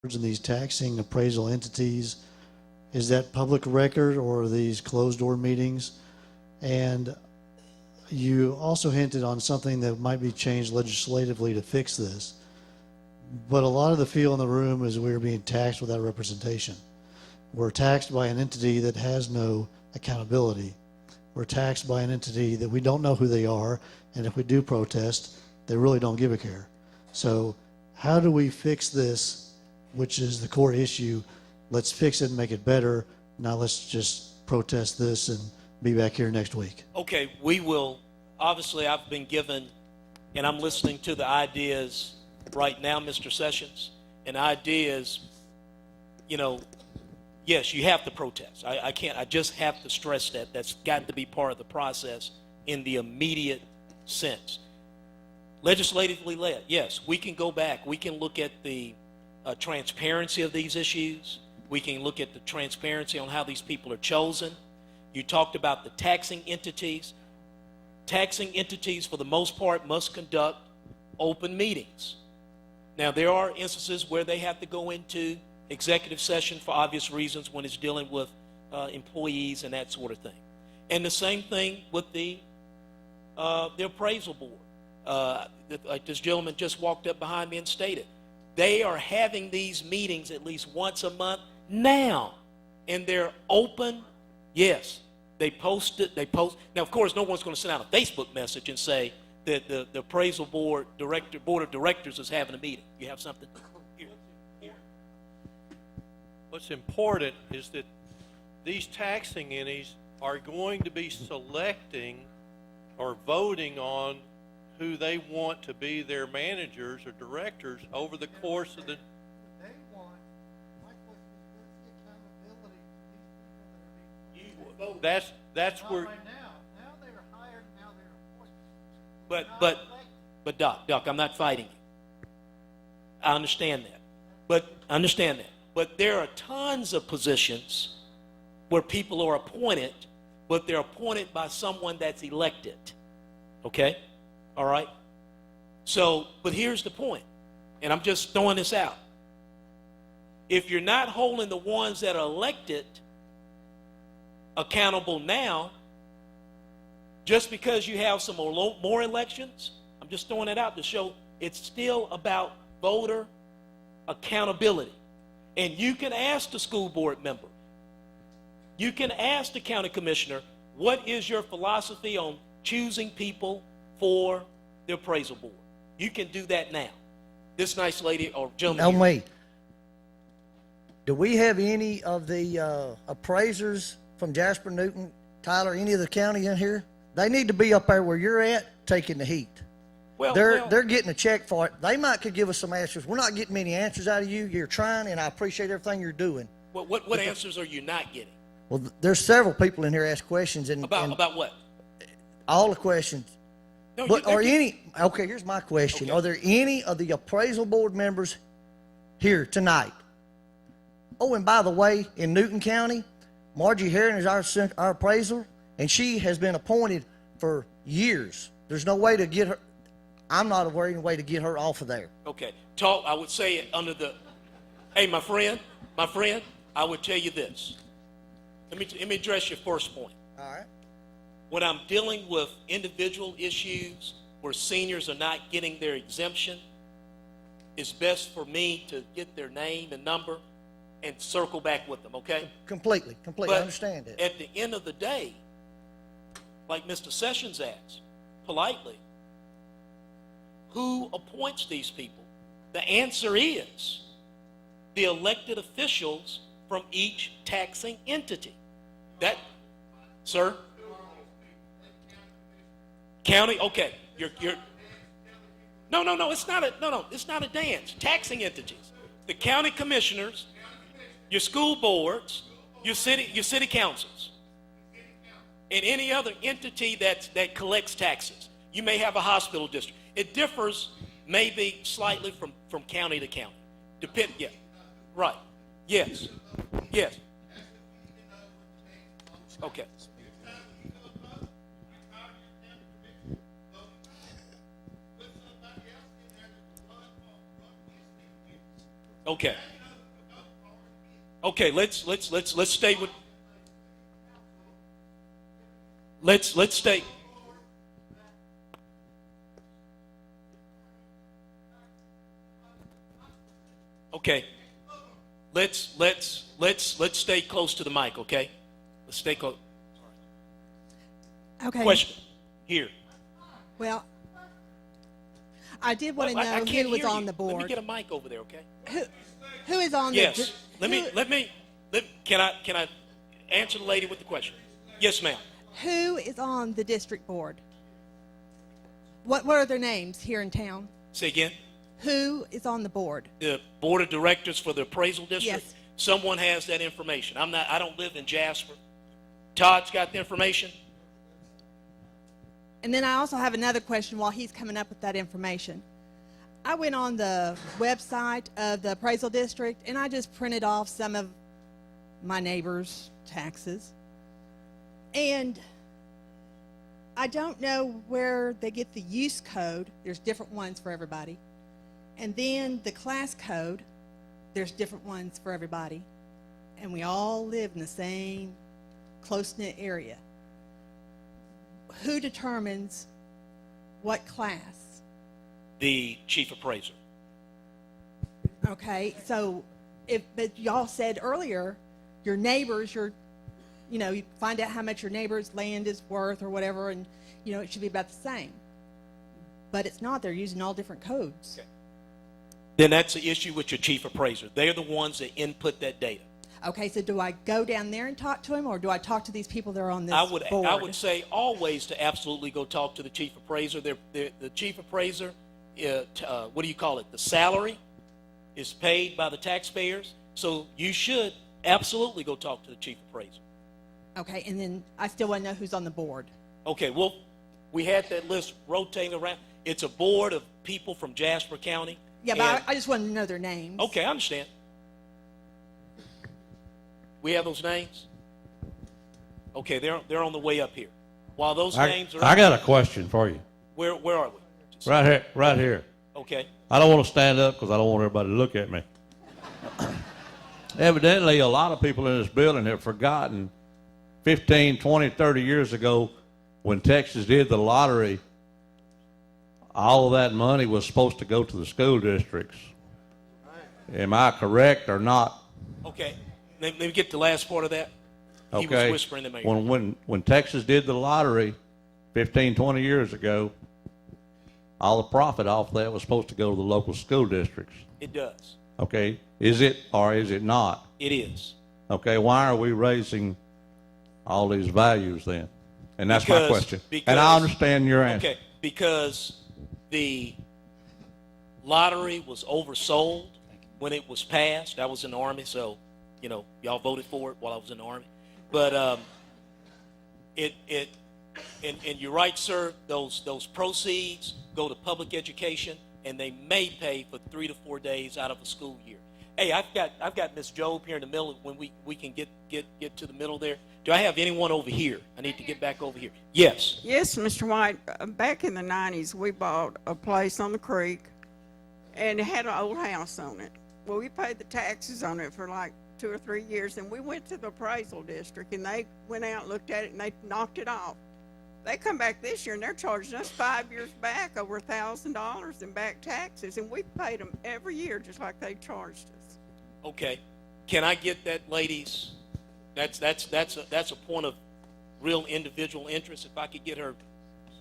in these taxing appraisal entities, is that public record or are these closed door meetings? And you also hinted on something that might be changed legislatively to fix this. But a lot of the feel in the room is we're being taxed without representation. We're taxed by an entity that has no accountability. We're taxed by an entity that we don't know who they are, and if we do protest, they really don't give a care. So how do we fix this, which is the core issue? Let's fix it and make it better. Now let's just protest this and be back here next week. Okay, we will. Obviously, I've been given, and I'm listening to the ideas right now, Mr. Sessions, and ideas, yes, you have to protest. I just have to stress that. That's got to be part of the process in the immediate sense. Legislatively led, yes, we can go back. We can look at the transparency of these issues. We can look at the transparency on how these people are chosen. You talked about the taxing entities. Taxing entities, for the most part, must conduct open meetings. Now, there are instances where they have to go into executive session for obvious reasons when it's dealing with employees and that sort of thing. And the same thing with the appraisal board. Like this gentleman just walked up behind me and stated, they are having these meetings at least once a month now, and they're open. Yes, they post it. Now, of course, no one's going to send out a Facebook message and say that the appraisal board of directors is having a meeting. You have something? Here. What's important is that these taxing entities are going to be selecting or voting on who they want to be their managers or directors over the course of the. They want. My question is, where's the accountability to these people that are being That's Not where. right now. Now they're hired. Now they're appointed. But Doc, I'm not fighting you. I understand that. But there are tons of positions where people are appointed, but they're appointed by someone that's elected. Okay? All right? So, but here's the point, and I'm just throwing this out. If you're not holding the ones that are elected accountable now, just because you have some more elections, I'm just throwing it out to show it's still about voter accountability. And you can ask the school board member, you can ask the county commissioner, what is your philosophy on choosing people for the appraisal board? You can do that now. This nice lady or gentleman. Now, wait. Do we have any of the appraisers from Jasper, Newton, Tyler, any of the county in here? They need to be up there where you're at, taking the heat. Well, They're getting a check for it. They might could give us some answers. We're not getting many answers out of you. You're trying, and I appreciate everything you're doing. What answers are you not getting? Well, there's several people in here ask questions, and About what? all the questions. No, But they're are any? Okay, here's my question: Okay. Are there any of the appraisal board members here tonight? Oh, and by the way, in Newton County, Margie Herring is our appraiser, and she has been appointed for years. There's no way to get her. I'm not aware of any way to get her off of there. Okay. I would say it under the, hey, my friend, I would tell you this. Let me address your first point. All right. When I'm dealing with individual issues where seniors are not getting their exemption, it's best for me to get their name and number and circle back with them, okay? Completely. But I understand it. at the end of the day, like Mr. Sessions asked, politely, who appoints these people? The answer is the elected officials from each taxing entity. That, sir? County, okay. You're No, it's not a dance. Taxing entities. The county commissioners, your school boards, your city councils, and any other entity that collects taxes. You may have a hospital district. It differs maybe slightly from county to county. Yeah. Right. Yes. Okay. Okay. Okay, let's stay with. Let's stay. Okay. Let's stay close to the mic, okay? Let's stay close. Okay. Question. Here. Well, I did want to I know can't who was hear on you. the board. Let me get a mic over there, okay? Who is on Yes. the Can I answer the lady with the question? Yes, ma'am. who is on the district board? What are their names here in town? Say again. Who is on the board? The board of directors for the appraisal district. Yes. Someone has that information. I don't live in Jasper. Todd's got the information. And then I also have another question while he's coming up with that information. I went on the website of the appraisal district and I just printed off some of my neighbors' taxes. And I don't know where they get the use code. There's different ones for everybody. And then the class code, there's different ones for everybody. And we all live in the same close-knit area. Who determines what class? The chief appraiser. Okay, so but y'all said earlier, your neighbors, you find out how much your neighbor's land is worth or whatever, and it should be about the same. But it's not. They're using all different codes. Okay. Then that's the issue with your chief appraiser. They're the ones that input that data. Okay, so do I go down there and talk to him, or do I talk to these people that are on this board? I would say always to absolutely go talk to the chief appraiser. The chief appraiser, what do you call it? The salary is paid by the taxpayers. So you should absolutely go talk to the chief appraiser. Okay, and then I still want to know who's on the board. Okay, well, we had that list rotating around. It's a board of people from Jasper County. Yeah, but I just want to know their names. Okay, I understand. We have those names? Okay, they're on the way up here. While those names are I got a question for you. where are we? Right here. Okay. I don't want to stand up because I don't want everybody to look at me. Evidently, a lot of people in this building have forgotten 15, 20, 30 years ago when Texas did the lottery, all of that money was supposed to go to the school districts. Am I correct or not? Okay. Let me get the last part of that. He was Okay. whispering to me. When Texas did the lottery 15, 20 years ago, all the profit off that was supposed to go to the local school districts. It does. Okay. Is it or is it not? It is. Okay. Why are we raising all these values then? And that's my question. And I understand your answer. Okay. Because the lottery was oversold when it was passed. I was in the Army, so, y'all voted for it while I was in the Army. But and you're right, sir, those proceeds go to public education, and they may pay for 3 to 4 days out of a school year. Hey, I've got Miss Job here in the middle when we can get to the middle there. Do I have anyone over here? I need to get back over here. Yes. Yes, Mr. White. Back in the 90s, we bought a place on the creek, and it had an old house on it. Well, we paid the taxes on it for like 2 or 3 years, and we went to the appraisal district, and they went out and looked at it, and they knocked it off. They come back this year, and they're charging us 5 years back over $1,000 in back taxes, and we paid them every year just like they charged us. Okay. Can I get that lady's? That's a point of real individual interest. If I could get her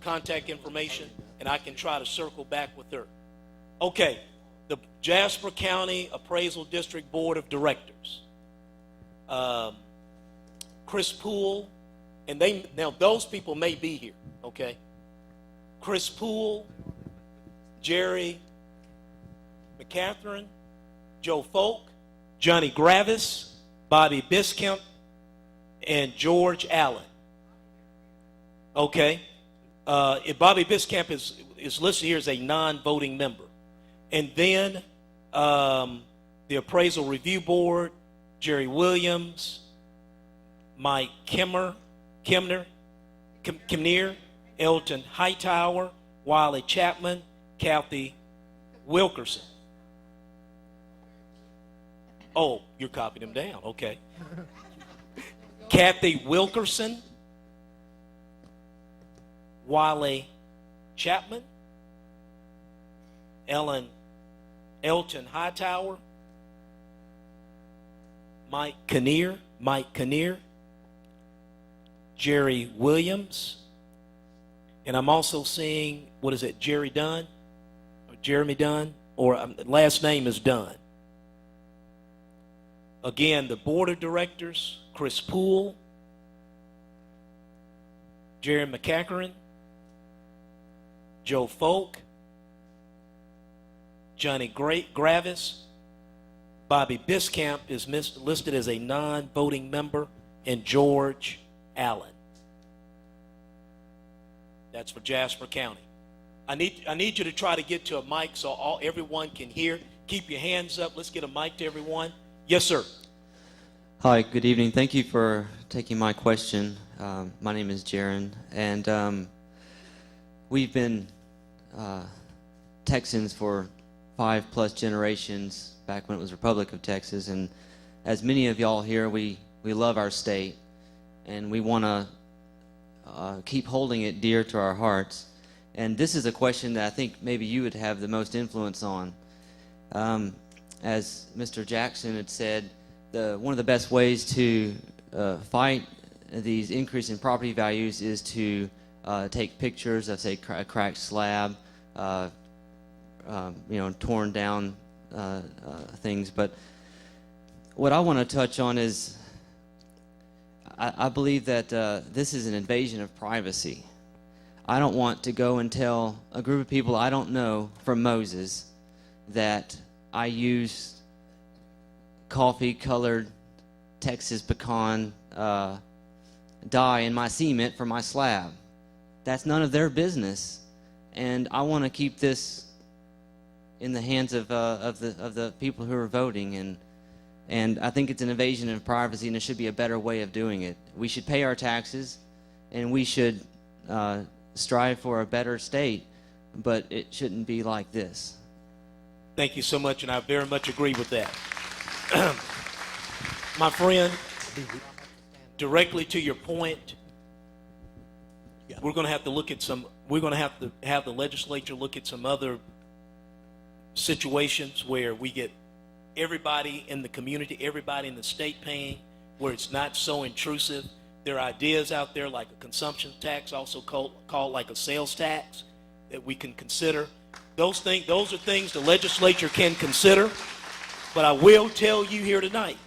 contact information, and I can try to circle back with her. Okay. The Jasper County Appraisal District Board of Directors. Chris Poole, and now those people may be here, okay? Chris Poole, Jerry McCatherine, Joe Folk, Johnny Gravis, Bobby Biscamp, and George Allen. Okay? If Bobby Biscamp is listed here as a non-voting member. And then the Appraisal Review Board, Jerry Williams, Mike Kimner, Elton Hightower, Wiley Chapman, Kathy Wilkerson. Oh, you're copying them down. Okay. Kathy Wilkerson, Wale Chapman, Elton Hightower, Mike Kinnear, Jerry Williams, and I'm also seeing, what is it, Jeremy Dunn, or last name is Dunn. Again, the board of directors, Chris Poole, Jerry McCackeren, Joe Folk, Johnny Gravis, Bobby Biscamp is listed as a non-voting member, and George Allen. That's for Jasper County. I need you to try to get to a mic so everyone can hear. Keep your hands up. Let's get a mic to everyone. Yes, sir. Hi, good evening. Thank you for taking my question. My name is Jaron, and we've been Texans for 5+ generations back when it was Republic of Texas, and as many of y'all here, we love our state, and we want to keep holding it dear to our hearts. And this is a question that I think maybe you would have the most influence on. As Mr. Jackson had said, one of the best ways to fight these increasing property values is to take pictures of, say, a cracked slab, torn down things. But what I want to touch on is I believe that this is an invasion of privacy. I don't want to go and tell a group of people I don't know from Moses that I used coffee-colored Texas pecan dye in my cement for my slab. That's none of their business, and I want to keep this in the hands of the people who are voting, and I think it's an invasion of privacy, and there should be a better way of doing it. We should pay our taxes, and we should strive for a better state, but it shouldn't be like this. Thank you so much, and I very much agree with that. My friend, directly to your point, we're going to have to look at we're going to have the legislature look at some other situations where we get everybody in the community, everybody in the state paying, where it's not so intrusive. There are ideas out there like a consumption tax, also called like a sales tax, that we can consider. Those are things the legislature can consider. But I will tell you here tonight,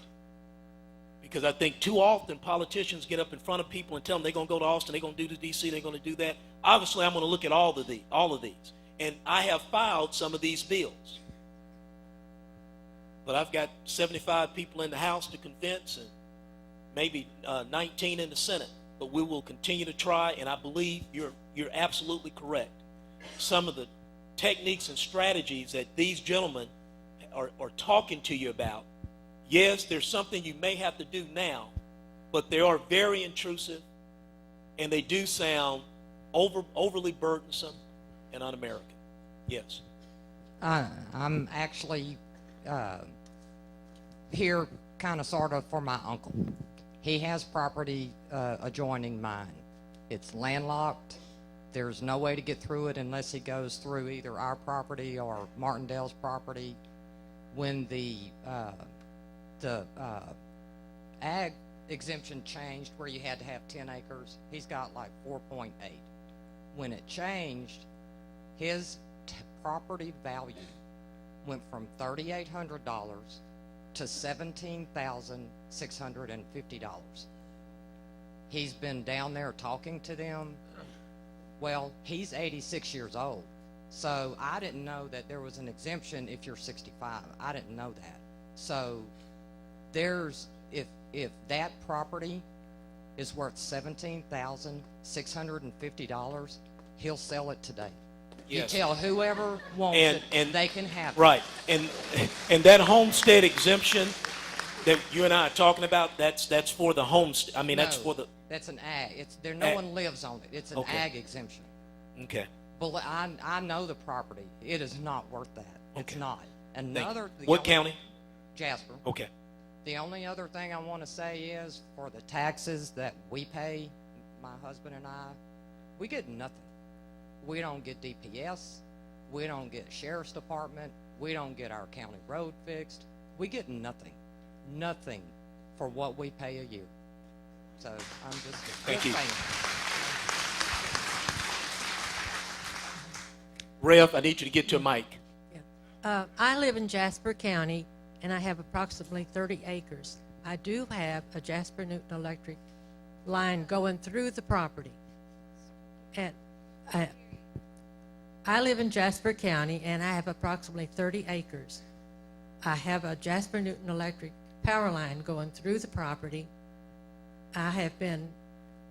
because I think too often politicians get up in front of people and tell them they're going to go to Austin, they're going to do the D.C., they're going to do that. Obviously, I'm going to look at all of these. And I have filed some of these bills. But I've got 75 people in the House to convince and maybe 19 in the Senate. But we will continue to try, and I believe you're absolutely correct. Some of the techniques and strategies that these gentlemen are talking to you about, yes, there's something you may have to do now, but they are very intrusive, and they do sound overly burdensome and un-American. Yes. I'm actually here kind of sort of for my uncle. He has property adjoining mine. It's landlocked. There's no way to get through it unless he goes through either our property or Martindale's property. When the ag exemption changed, where you had to have 10 acres, he's got like 4.8. When it changed, his property value went from $3,800 to $17,650. He's been down there talking to them. Well, he's 86 years old. So I didn't know that there was an exemption if you're 65. I didn't know that. So there's, if that property is worth $17,650, he'll sell it today. Yes. You tell whoever wants it, they can have it. Right. And that homestead exemption that you and I are talking about, that's for the homestead. I mean, No, that's for the... That's an ag. No one lives on it. It's an ag exemption. Okay. But I know the property. It is not worth that. It's Okay. not. Thank you. Another. What county? Jasper. Okay. The only other thing I want to say is for the taxes that we pay, my husband and I, we get nothing. We don't get DPS. We don't get sheriff's department. We don't get our county road fixed. We get nothing. Nothing for what we pay a year. So I'm just Thank you. saying. Rev, I need you to get to a mic. I live in Jasper County, and I have approximately 30 acres. I do have a Jasper Newton Electric line going through the property. And I live in Jasper County, and I have approximately 30 acres. I have a Jasper Newton Electric power line going through the property. I have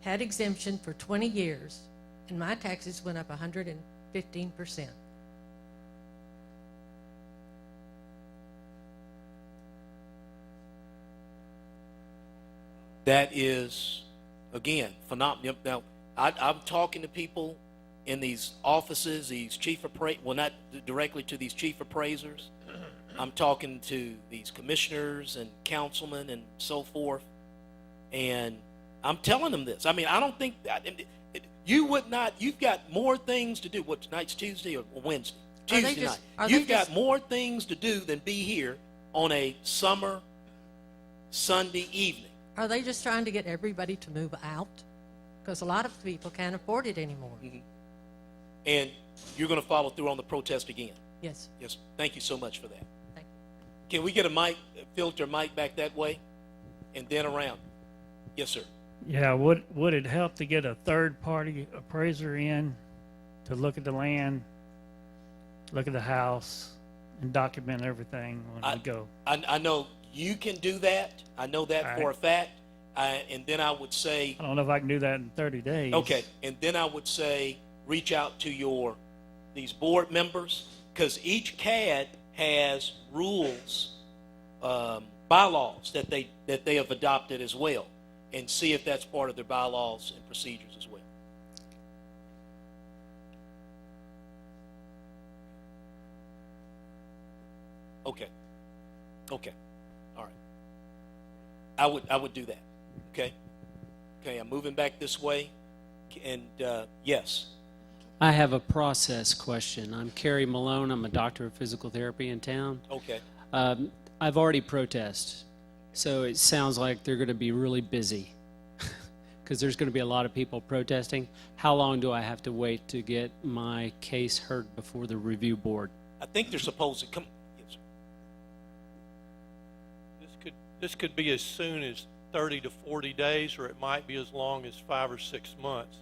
had exemption for 20 years, and my taxes went up 115%. That is, again, phenomenal. Now, I'm talking to people in these offices, these well, not directly to these chief appraisers. I'm talking to these commissioners and councilmen and so forth, and I'm telling them this. I mean, I don't think that you would not. You've got more things to do. What, tonight's Tuesday or Wednesday? Tuesday night. You've got more things to do than be here on a summer Sunday evening. Are they just trying to get everybody to move out? Because a lot of people can't afford it anymore. Mm-hmm. And you're going to follow through on the protest again? Yes. Yes. Thank you so much for that. Thank you. Can we get a mic, filter mic back that way, and then around? Yes, sir. Yeah, would it help to get a third-party appraiser in to look at the land, look at the house, and document everything when we go? I know you can do that. I know that All for a right. fact. And then I would say, I don't know if I can do that in 30 days. okay, and then I would say reach out to these board members, because each CAD has rules, bylaws that they have adopted as well, and see if that's part of their bylaws and procedures as well. Okay. Okay. All right. I would do that. Okay. Okay. I'm moving back this way, and yes. I have a process question. I'm Kerry Malone. I'm a doctor of physical therapy in town. Okay. I've already protested, so it sounds like they're going to be really busy because there's going to be a lot of people protesting. How long do I have to wait to get my case heard before the review board? I think they're supposed to come. Yes, sir. This could be as soon as 30 to 40 days, or it might be as long as 5 or 6 months,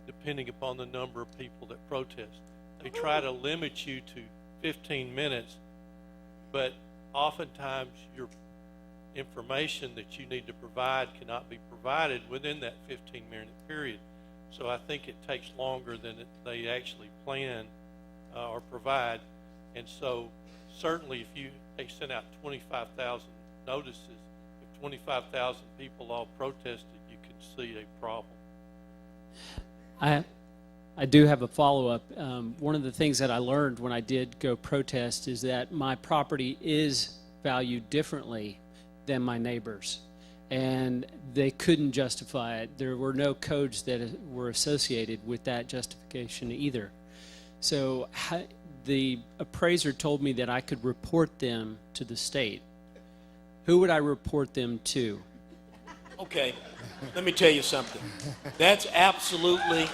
depending upon the number of people that protest. They try to limit you to 15 minutes, but oftentimes your information that you need to provide cannot be provided within that 15-minute period. So I think it takes longer than they actually plan or provide. And so certainly if they sent out 25,000 notices, if 25,000 people all protested, you could see a problem. I do have a follow-up. One of the things that I learned when I did go protest is that my property is valued differently than my neighbors, and they couldn't justify it. There were no codes that were associated with that justification either. So the appraiser told me that I could report them to the state. Who would I report them to? Okay. Let me tell you something. That's absolutely.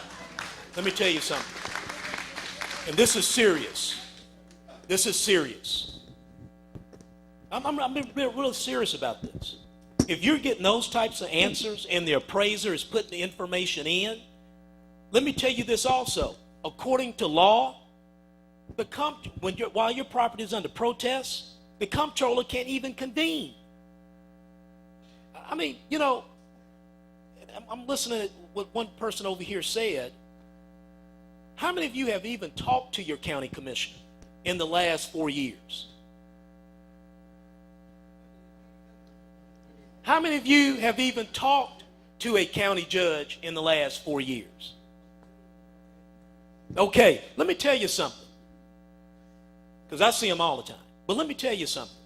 Let me tell you something. And this is serious. This is serious. I'm being real serious about this. If you're getting those types of answers and the appraiser is putting the information in, let me tell you this also. According to law, while your property is under protest, the comptroller can't even convene. I mean, you know, I'm listening to what one person over here said. How many of you have even talked to your county commissioner in the last 4 years? How many of you have even talked to a county judge in the last 4 years? Okay, let me tell you something. Because I see them all the time. But let me tell you something.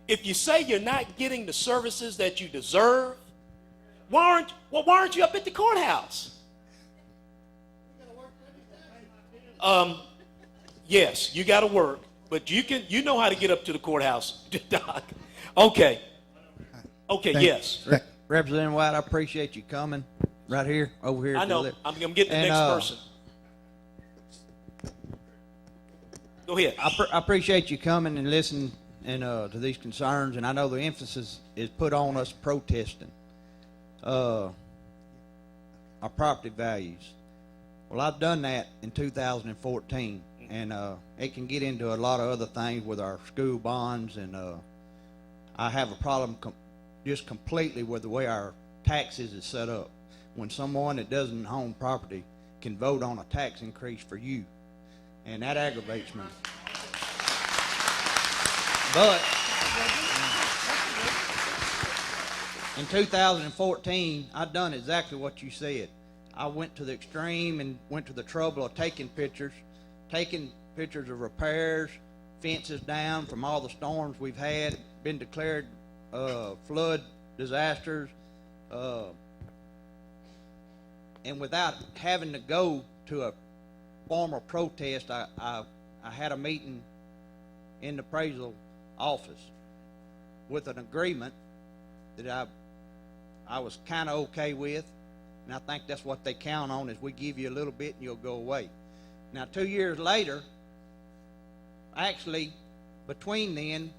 If you say you're not getting the services that you deserve, why aren't you up at the courthouse? Yes, you got to work, but you know how to get up to the courthouse, Doc. Okay. Yes. Representative White, I appreciate you coming right here, over here. I know. I'm getting the next person. Go ahead. I appreciate you coming and listening to these concerns, and I know the emphasis is put on us protesting our property values. Well, I've done that in 2014, and it can get into a lot of other things with our school bonds, and I have a problem just completely with the way our taxes is set up. When someone that doesn't own property can vote on a tax increase for you, and that aggravates me. But in 2014, I done exactly what you said. I went to the extreme and went to the trouble of taking pictures of repairs, fences down from all the storms we've had, been declared flood disasters, and without having to go to a formal protest, I had a meeting in the appraisal office with an agreement that I was kind of okay with, and I think that's what they count on, is we give you a little bit and you'll go away. Now, 2 years later, actually, between then,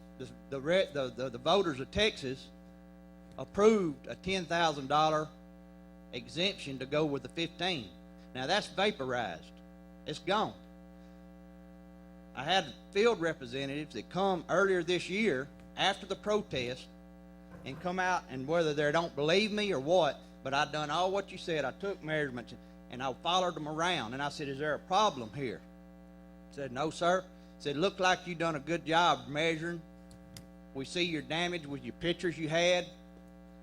the voters of Texas approved a $10,000 exemption to go with the 15. Now, that's vaporized. It's gone. I had field representatives that come earlier this year after the protest and come out, and whether they don't believe me or what, but I done all what you said. I took measurements and I followed them around, and I said, is there a problem here? Said, no, sir. Said, look like you done a good job measuring. We see your damage with your pictures you had,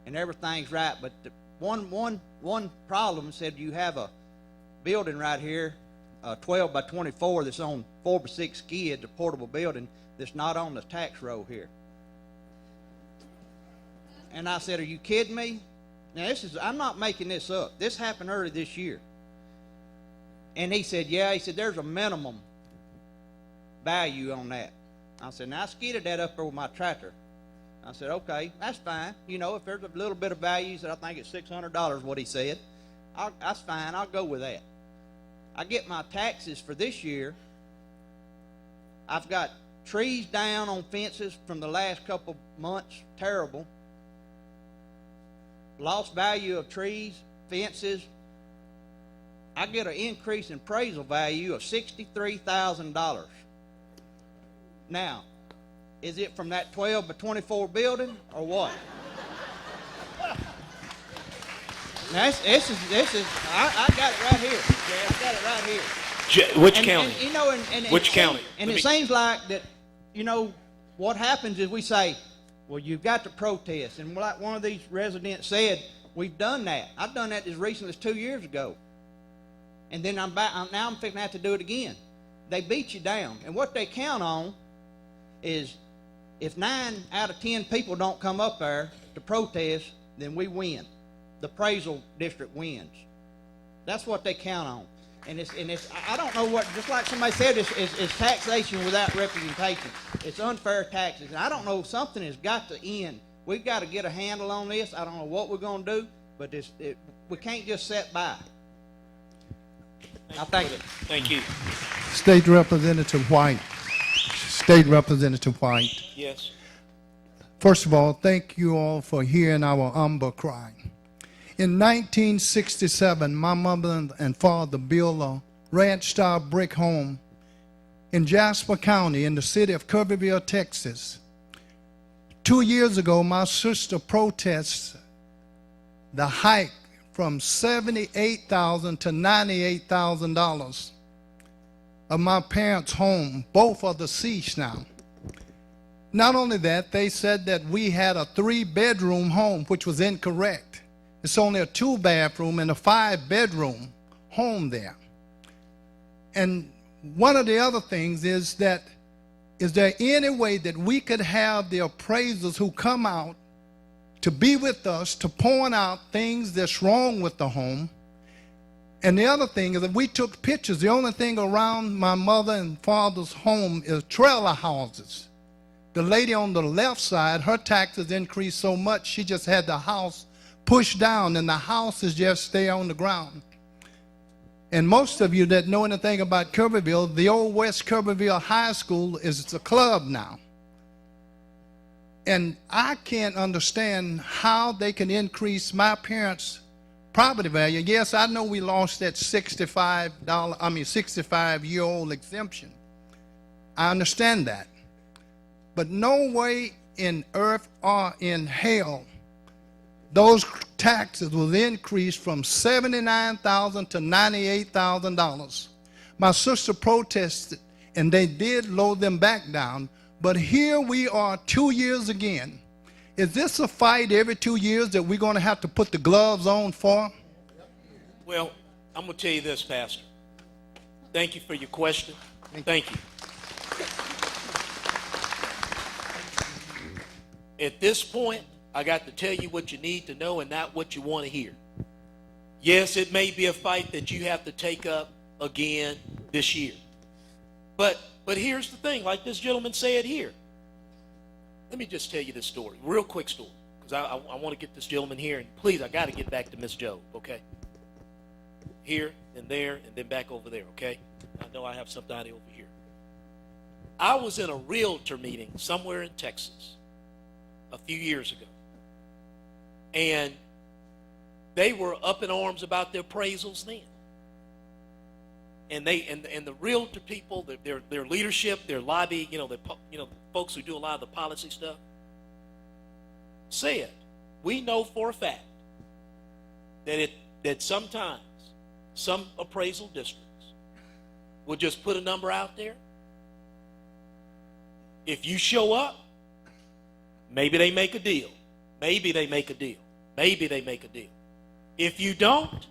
and everything's right. But the one problem, said, you have a building right here, 12 by 24, that's on 4x6 skids, a portable building that's not on the tax roll here. And I said, are you kidding me? Now, I'm not making this up. This happened early this year. And he said, yeah. He said, there's a minimum value on that. I said, now I skidded that up over my tractor. I said, okay, that's fine. You know, if there's a little bit of value, that I think it's $600, what he said, that's fine. I'll go with that. I get my taxes for this year. I've got trees down on fences from the last couple months, terrible. Lost value of trees, fences. I get an increase in appraisal value of $63,000. Now, is it from that 12 by 24 building or what? Now, this is I got it right here. I got it right here. Which county? And, you know, Which county? And it seems like that, you know, what happens is we say, well, you've got to protest. And like one of these residents said, we've done that. I've done that as recently as 2 years ago. And then now I'm fixing to have to do it again. They beat you down. And what they count on is if 9 out of 10 people don't come up there to protest, then we win. The appraisal district wins. That's what they count on. And it's I don't know what, just like somebody said, it's taxation without representation. It's unfair taxes. And I don't know, something has got to end. We've got to get a handle on this. I don't know what we're going to do, but we can't just sit by. I thank you. Thank you. State Representative White. State Representative White. Yes. First of all, thank you all for hearing our humble cry. In 1967, my mother and father built a ranch-style brick home in Jasper County in the city of Kirbyville, Texas. 2 years ago, my sister protested the hike from $78,000 to $98,000 of my parents' home. Both are deceased now. Not only that, they said that we had a 3-bedroom home, which was incorrect. It's only a 2-bathroom and a 5-bedroom home there. And one of the other things is that is there any way that we could have the appraisers who come out to be with us to point out things that's wrong with the home? And the other thing is that we took pictures. The only thing around my mother and father's home is trailer houses. The lady on the left side, her taxes increased so much, she just had the house pushed down, and the house is just stay on the ground. And most of you that know anything about Kirbyville, the old West Kirbyville High School is a club now. And I can't understand how they can increase my parents' property value. Yes, I know we lost that $65-year-old exemption. I understand that. But no way in earth or in hell those taxes will increase from $79,000 to $98,000. My sister protested, and they did lower them back down. But here we are 2 years again. Is this a fight every 2 years that we're going to have to put the gloves on for? Well, I'm going to tell you this, Pastor. Thank you for your question. Thank you. At this point, I got to tell you what you need to know and not what you want to hear. Yes, it may be a fight that you have to take up again this year. But here's the thing, like this gentleman said here. Let me just tell you this story, real quick story, because I want to get this gentleman here, and please, I got to get back to Miss Joe, okay? Here and there and then back over there, okay? I know I have somebody over here. I was in a realtor meeting somewhere in Texas a few years ago, and they were up in arms about their appraisals then. And the realtor people, their leadership, their lobby, the folks who do a lot of the policy stuff, said, we know for a fact that sometimes some appraisal districts will just put a number out there. If you show up, maybe they make a deal. Maybe they make a deal. Maybe they make a deal. If you don't,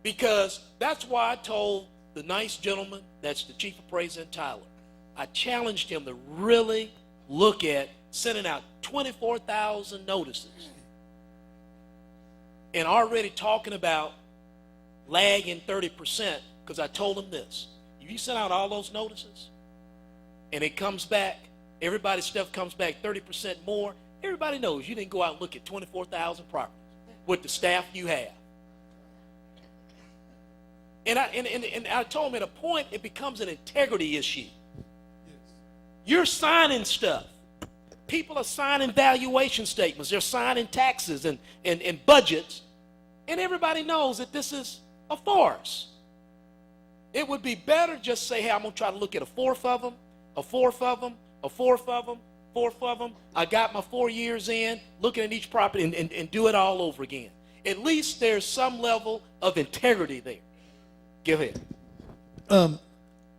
because that's why I told the nice gentleman that's the chief appraiser in Tyler, I challenged him to really look at sending out 24,000 notices and already talking about lagging 30%, because I told him this. If you send out all those notices and it comes back, everybody's stuff comes back 30% more, everybody knows you didn't go out and look at 24,000 properties with the staff you have. And I told him at a point it becomes an integrity issue. You're signing stuff. People are signing valuation statements. They're signing taxes and budgets. And everybody knows that this is a farce. It would be better just say, hey, I'm going to try to look at a fourth of them, a fourth of them, a fourth of them, fourth of them. I got my 4 years in, looking at each property and do it all over again. At least there's some level of integrity there. Go ahead.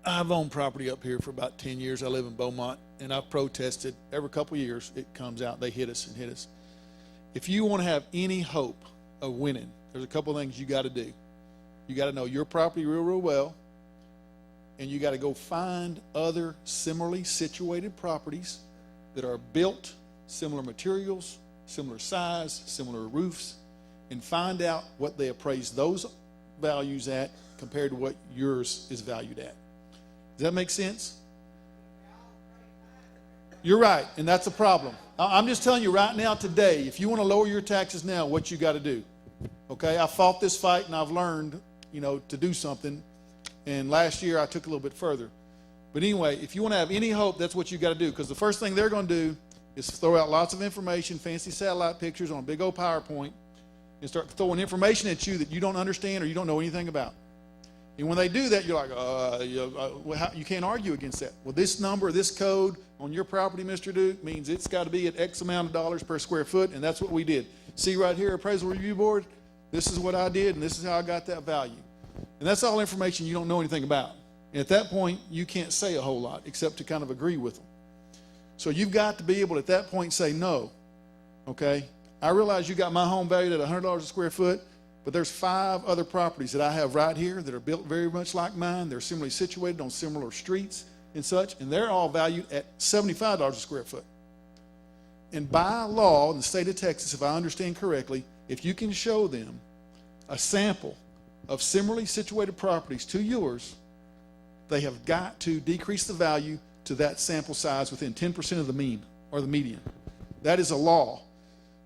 I've owned property up here for about 10 years. I live in Beaumont, and I've protested every couple of years. It comes out, they hit us and hit us. If you want to have any hope of winning, there's a couple of things you got to do. You got to know your property real, real well, and you got to go find other similarly situated properties that are built, similar materials, similar size, similar roofs, and find out what they appraise those values at compared to what yours is valued at. Does that make sense? You're right, and that's a problem. I'm just telling you right now today, if you want to lower your taxes now, what you got to do. Okay, I fought this fight and I've learned, to do something. And last year I took a little bit further. But anyway, if you want to have any hope, that's what you got to do. Because the first thing they're going to do is throw out lots of information, fancy satellite pictures on a big old PowerPoint, and start throwing information at you that you don't understand or you don't know anything about. And when they do that, you're like, you can't argue against that. Well, this number, this code on your property, Mr. Duke, means it's got to be at X amount of dollars per square foot, and that's what we did. See right here, Appraisal Review Board, this is what I did, and this is how I got that value. And that's all information you don't know anything about. And at that point, you can't say a whole lot except to kind of agree with them. So you've got to be able at that point say no, okay? I realize you got my home valued at $100 a square foot, But there's 5 other properties that I have right here that are built very much like mine. They're similarly situated on similar streets and such, and they're all valued at $75 a square foot. And by law in the state of Texas, if I understand correctly, if you can show them a sample of similarly situated properties to yours, they have got to decrease the value to that sample size within 10% of the mean or the median. That is a law.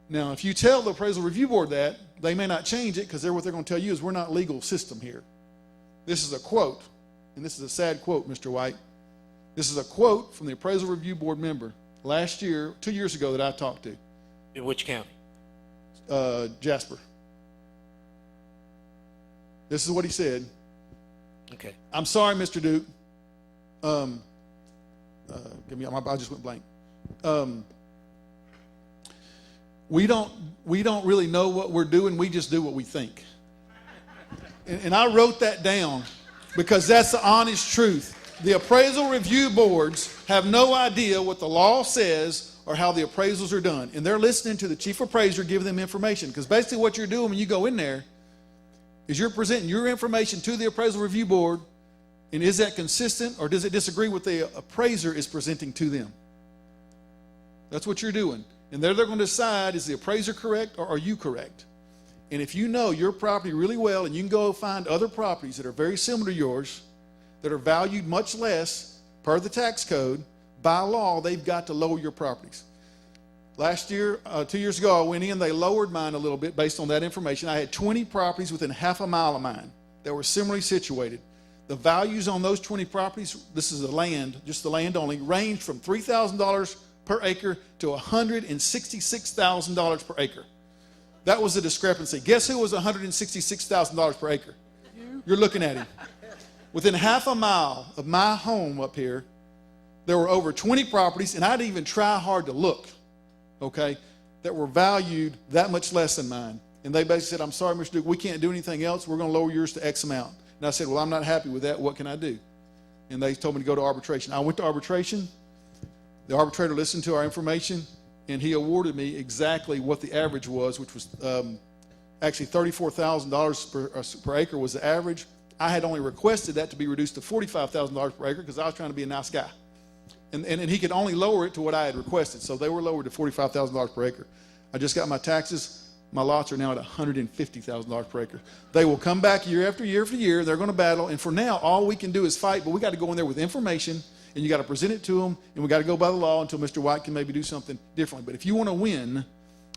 Now, if you tell the appraisal review board that, they may not change it because what they're going to tell you is we're not legal system here. This is a quote, and this is a sad quote, Mr. White. This is a quote from the appraisal review board member last year, 2 years ago that I talked to. In which county? Jasper. This is what he said. Okay. I'm sorry, Mr. Duke. I just went blank. We don't really know what we're doing. We just do what we think. And I wrote that down because that's the honest truth. The appraisal review boards have no idea what the law says or how the appraisals are done. And they're listening to the chief appraiser giving them information. Because basically what you're doing when you go in there is you're presenting your information to the appraisal review board. And is that consistent or does it disagree with the appraiser is presenting to them? That's what you're doing. And they're going to decide, is the appraiser correct or are you correct? And if you know your property really well and you can go find other properties that are very similar to yours, that are valued much less per the tax code, by law, they've got to lower your properties. Last year, 2 years ago, I went in, they lowered mine a little bit based on that information. I had 20 properties within half a mile of mine that were similarly situated. The values on those 20 properties, this is the land, just the land only, ranged from $3,000 per acre to $166,000 per acre. That was the discrepancy. Guess who was $166,000 per acre? You're looking at him. Within half a mile of my home up here, there were over 20 properties, and I didn't even try hard to look, okay, that were valued that much less than mine. And they basically said, I'm sorry, Mr. Duke, we can't do anything else. We're going to lower yours to X amount. And I said, well, I'm not happy with that. What can I do? And they told me to go to arbitration. I went to arbitration. The arbitrator listened to our information, and he awarded me exactly what the average was, which was actually $34,000 per acre was the average. I had only requested that to be reduced to $45,000 per acre because I was trying to be a nice guy. And he could only lower it to what I had requested. So they were lowered to $45,000 per acre. I just got my taxes. My lots are now at $150,000 per acre. They will come back year after year after year. They're going to battle. And for now, all we can do is fight, but we got to go in there with information, and you got to present it to them, and we got to go by the law until Mr. White can maybe do something differently. But if you want to win,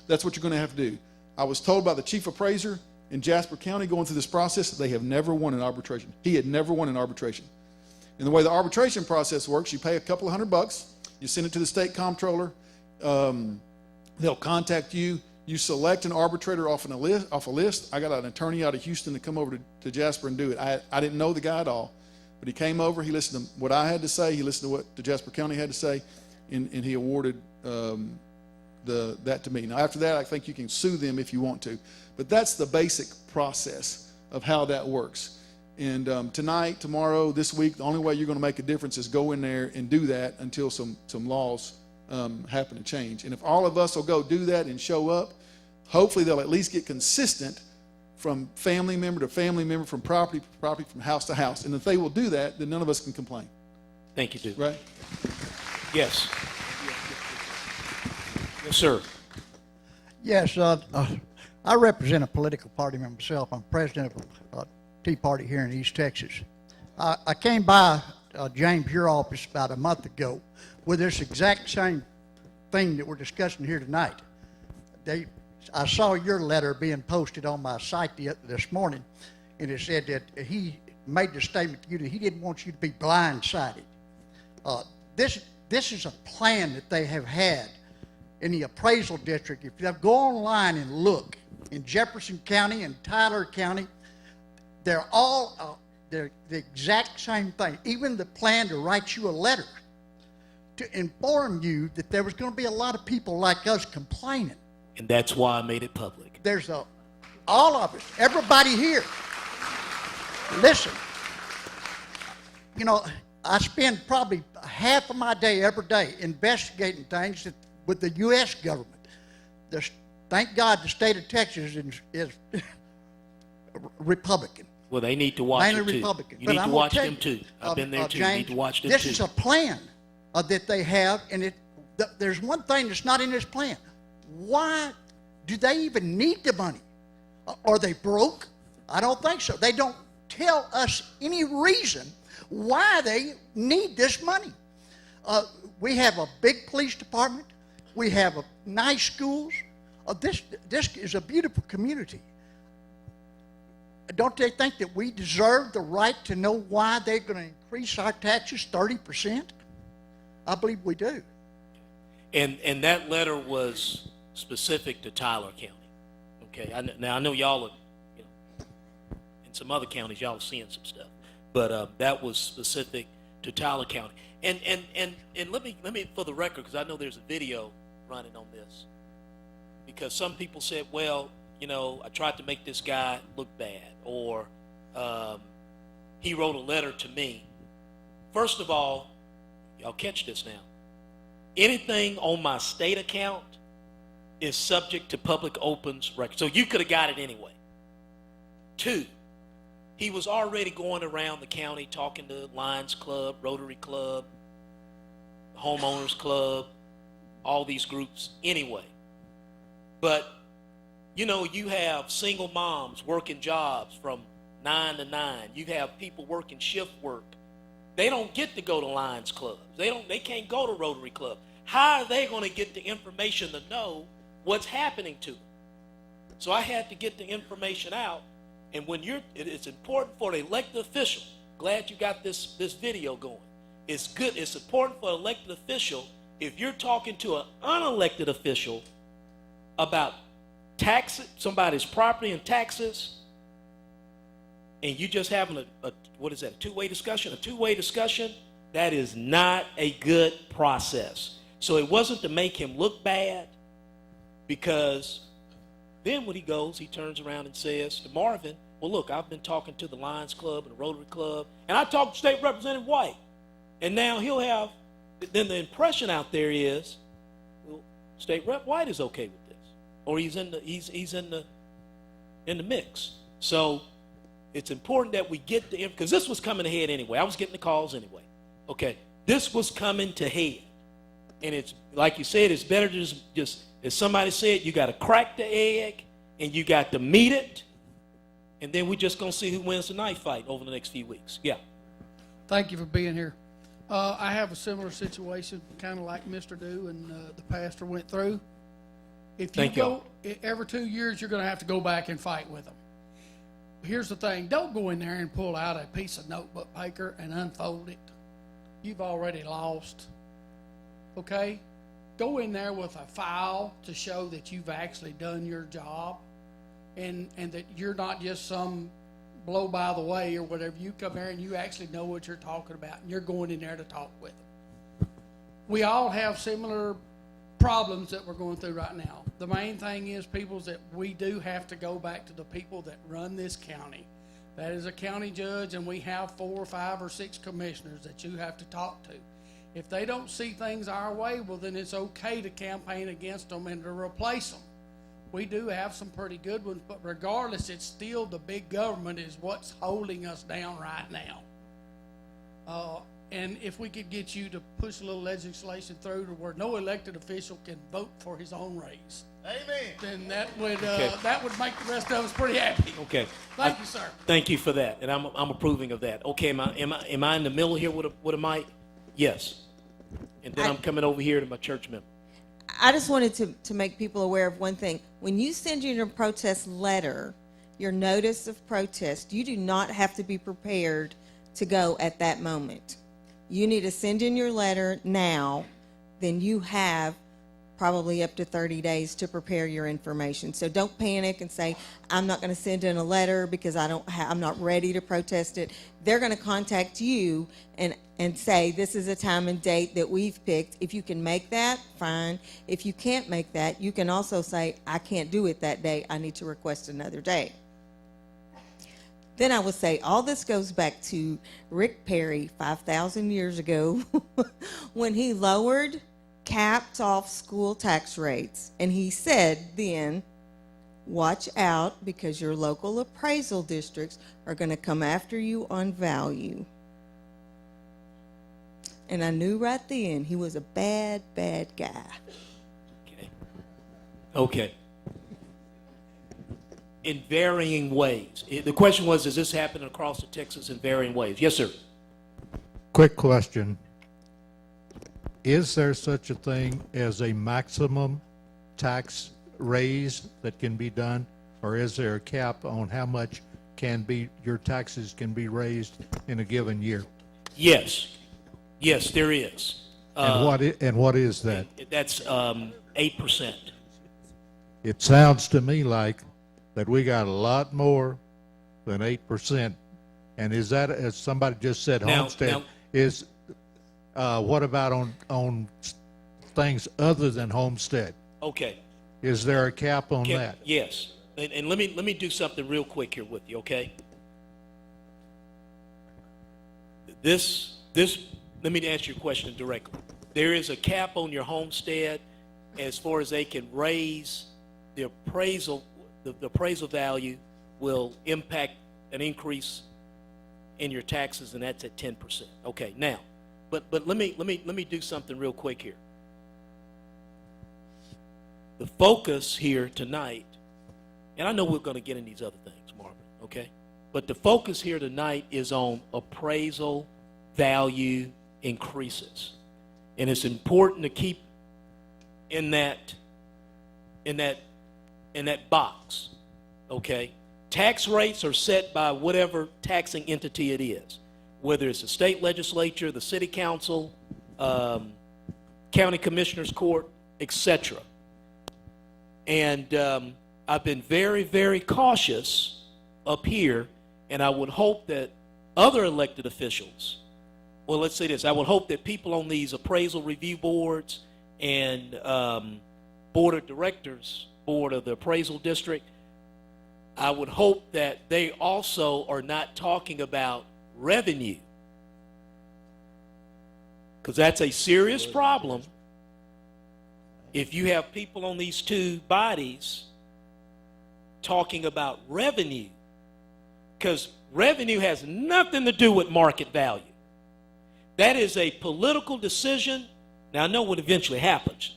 that's what you're going to have to do. I was told by the chief appraiser in Jasper County going through this process, they have never won an arbitration. He had never won an arbitration. And the way the arbitration process works, you pay a couple of $100, you send it to the state comptroller, they'll contact you, you select an arbitrator off a list. I got an attorney out of Houston to come over to Jasper and do it. I didn't know the guy at all, but he came over, he listened to what I had to say, he listened to what the Jasper County had to say, and he awarded that to me. Now after that, I think you can sue them if you want to, but that's the basic process of how that works. And tonight, tomorrow, this week, the only way you're going to make a difference is go in there and do that until some laws happen to change. And if all of us will go do that and show up, hopefully they'll at least get consistent from family member to family member, from property to property, from house to house. And if they will do that, then none of us can complain. Thank you, Duke. Right? Yes. Yes, sir. Yes, I represent a political party myself. I'm president of a Tea Party here in East Texas. I came by James, your office about a month ago with this exact same thing that we're discussing here tonight. I saw your letter being posted on my site this morning, and it said that he made the statement to you that he didn't want you to be blindsided. This is a plan that they have had in the appraisal district. If you go online and look in Jefferson County and Tyler County, they're all they're the exact same thing. Even the plan to write you a letter to inform you that there was going to be a lot of people like us complaining. And that's why I made it public. There's all of us, everybody here. Listen, you know, I spend probably half of my day every day investigating things with the U.S. government. Thank God the state of Texas is Republican. Well, they need to watch Mainly it too. Republican. You But need I'm to gonna watch tell them you, too. I've been there too. You James, need to watch them this too. is a plan that they have, and there's one thing that's not in this plan. Why do they even need the money? Are they broke? I don't think so. They don't tell us any reason why they need this money. We have a big police department. We have nice schools. This is a beautiful community. Don't they think that we deserve the right to know why they're going to increase our taxes 30%? I believe we do. And that letter was specific to Tyler County. Okay. Now I know y'all are, you know, in some other counties y'all are seeing some stuff, but that was specific to Tyler County. And let me for the record, because I know there's a video running on this, because some people said, well, you know, I tried to make this guy look bad, or he wrote a letter to me. First of all, y'all catch this now. Anything on my state account is subject to public opens record. So you could have got it anyway. 2, he was already going around the county talking to Lions Club, Rotary Club, Homeowners Club, all these groups anyway. But, you know, you have single moms working jobs from 9 to 9. You have people working shift work. They don't get to go to Lions Clubs. They can't go to Rotary Club. How are they going to get the information to know what's happening to them? So I had to get the information out. And when it's important for the elected official. Glad you got this video going. It's good. It's important for an elected official, if you're talking to an unelected official about taxes, somebody's property and taxes, and you just having a two-way discussion? A two-way discussion, that is not a good process. So it wasn't to make him look bad, because then when he goes, he turns around and says to Marvin, well, look, I've been talking to the Lions Club and the Rotary Club, and I talked to State Representative White. And now he'll have, then the impression out there is, well, State Rep White is okay with this, or he's in the mix. So it's important that we get the, because this was coming ahead anyway. I was getting the calls anyway. Okay, this was coming to head, and it's like you said, it's better to just as somebody said, you got to crack the egg and you got to meet it, and then we're just gonna see who wins the knife fight over the next few weeks. Yeah. Thank you for being here. I have a similar situation, kind of like Mr. Dew and the pastor went through. If you go every 2 years, you're going to have to go back and fight with them. Here's the thing: don't go in there and pull out a piece of notebook paper and unfold it. You've already lost. Okay? Go in there with a file to show that you've actually done your job, and that you're not just some blow by the way or whatever. You come here and you actually know what you're talking about, and you're going in there to talk with them. We all have similar problems that we're going through right now. The main thing is, people, that we do have to go back to the people that run this county. That is a county judge, and we have 4 or 5 or 6 commissioners that you have to talk to. If they don't see things our way, well, then it's okay to campaign against them and to replace them. We do have some pretty good ones, but regardless, it's still the big government is what's holding us down right now. And if we could get you to push a little legislation through to where no elected official can vote for his own raise, amen, then that would make the rest of us pretty happy. Okay. Thank you, sir. Thank you for that, and I'm approving of that. Okay, am I in the middle here with a mic? Yes. And then I'm coming over here to my church member. I just wanted to make people aware of one thing. When you send in your protest letter, your notice of protest, you do not have to be prepared to go at that moment. You need to send in your letter now, then you have probably up to 30 days to prepare your information. So don't panic and say, I'm not going to send in a letter because I'm not ready to protest it. They're going to contact you and say, this is a time and date that we've picked. If you can make that, fine. If you can't make that, you can also say, I can't do it that day. I need to request another day. Then I would say all this goes back to Rick Perry 5,000 years ago when he capped off school tax rates. And he said then, watch out because your local appraisal districts are going to come after you on value. And I knew right then he was a bad, bad guy. Okay. In varying ways. The question was, does this happen across Texas in varying ways? Yes, sir. Quick question. Is there such a thing as a maximum tax raise that can be done? Or is there a cap on how much your taxes can be raised in a given year? Yes. Yes, there is. And what is that? That's 8%. It sounds to me like that we got a lot more than 8%. And is that, as somebody just said, homestead, what about on things other than homestead? Okay. Is there a cap on that? Yes. And let me do something real quick here with you, okay? Let me answer your question directly. There is a cap on your homestead as far as they can raise the appraisal. The appraisal value will impact an increase in your taxes, and that's at 10%. Okay, now, but let me do something real quick here. The focus here tonight, and I know we're going to get in these other things, Marvin, okay? But the focus here tonight is on appraisal value increases. And it's important to keep in that box, okay? Tax rates are set by whatever taxing entity it is, whether it's the state legislature, the city council, county commissioner's court, etc. And I've been very, very cautious up here, and I would hope that other elected officials, well, let's say this, I would hope that people on these appraisal review boards and board of directors, board of the appraisal district, I would hope that they also are not talking about revenue, because that's a serious problem if you have people on these two bodies talking about revenue, because revenue has nothing to do with market value. That is a political decision. Now, I know what eventually happens,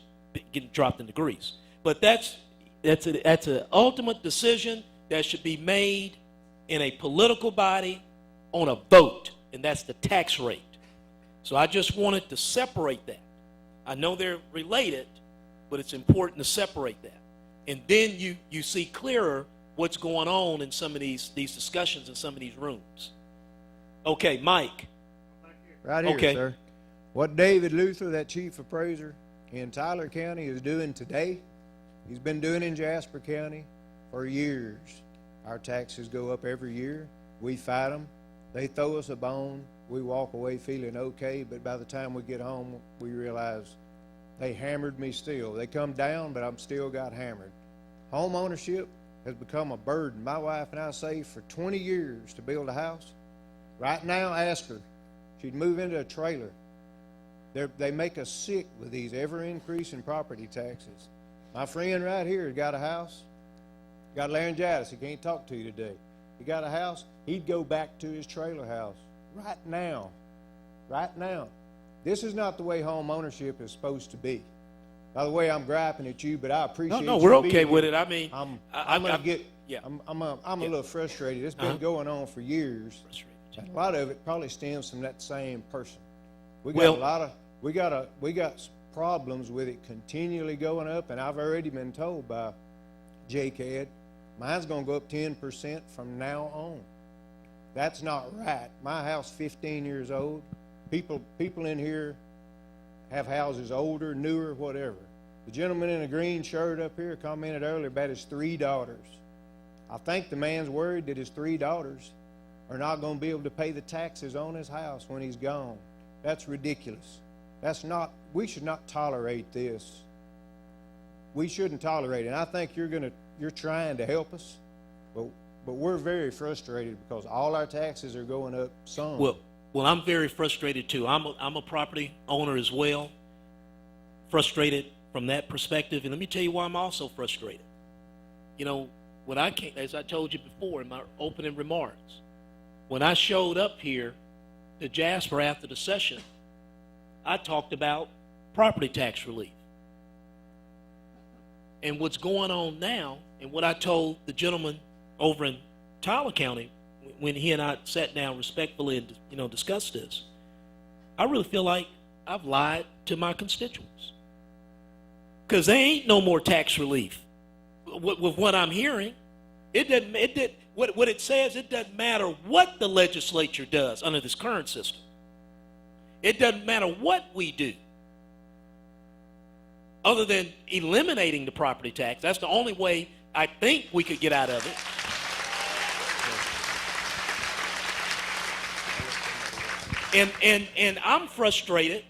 getting dropped in the grease, but that's an ultimate decision that should be made in a political body on a vote, and that's the tax rate. So I just wanted to separate that. I know they're related, but it's important to separate that. And then you see clearer what's going on in some of these discussions in some of these rooms. Okay, Mike. Right here, okay. Sir. What David Luther, that chief appraiser in Tyler County, is doing today, he's been doing in Jasper County for years. Our taxes go up every year. We fight them. They throw us a bone. We walk away feeling okay, but by the time we get home, we realize they hammered me still. They come down, but I'm still got hammered. Home ownership has become a burden. My wife and I saved for 20 years to build a house. Right now, ask her. She'd move into a trailer. They make us sick with these ever-increasing property taxes. My friend right here has got a house, got laryngitis. He can't talk to you today. He got a house. He'd go back to his trailer house right now. Right now. This is not the way home ownership is supposed to be. By the way, I'm griping at you, but I appreciate. No, we're okay with it. I mean, I'm a little frustrated. It's been going on for years. And a lot of it probably stems from that same person. We got we got problems with it continually going up, and I've already been told by JCAD, mine's going to go up 10% from now on. That's not right. My house 15 years old. People in here have houses older, newer, whatever. The gentleman in a green shirt up here commented earlier about his 3 daughters. I think the man's worried that his 3 daughters are not going to be able to pay the taxes on his house when he's gone. That's ridiculous. We should not tolerate this. We shouldn't tolerate it. And I think you're trying to help us, but we're very frustrated because all our taxes are going up some. Well, I'm very frustrated too. I'm a property owner as well. Frustrated from that perspective, and let me tell you why I'm also frustrated. You know, when I came, as I told you before in my opening remarks, when I showed up here to Jasper after the session, I talked about property tax relief. And what's going on now, and what I told the gentleman over in Tyler County when he and I sat down respectfully and, you know, discussed this, I really feel like I've lied to my constituents. Because there ain't no more tax relief. With what I'm hearing, what it says, it doesn't matter what the legislature does under this current system. It doesn't matter what we do, other than eliminating the property tax. That's the only way I think we could get out of it. And I'm frustrated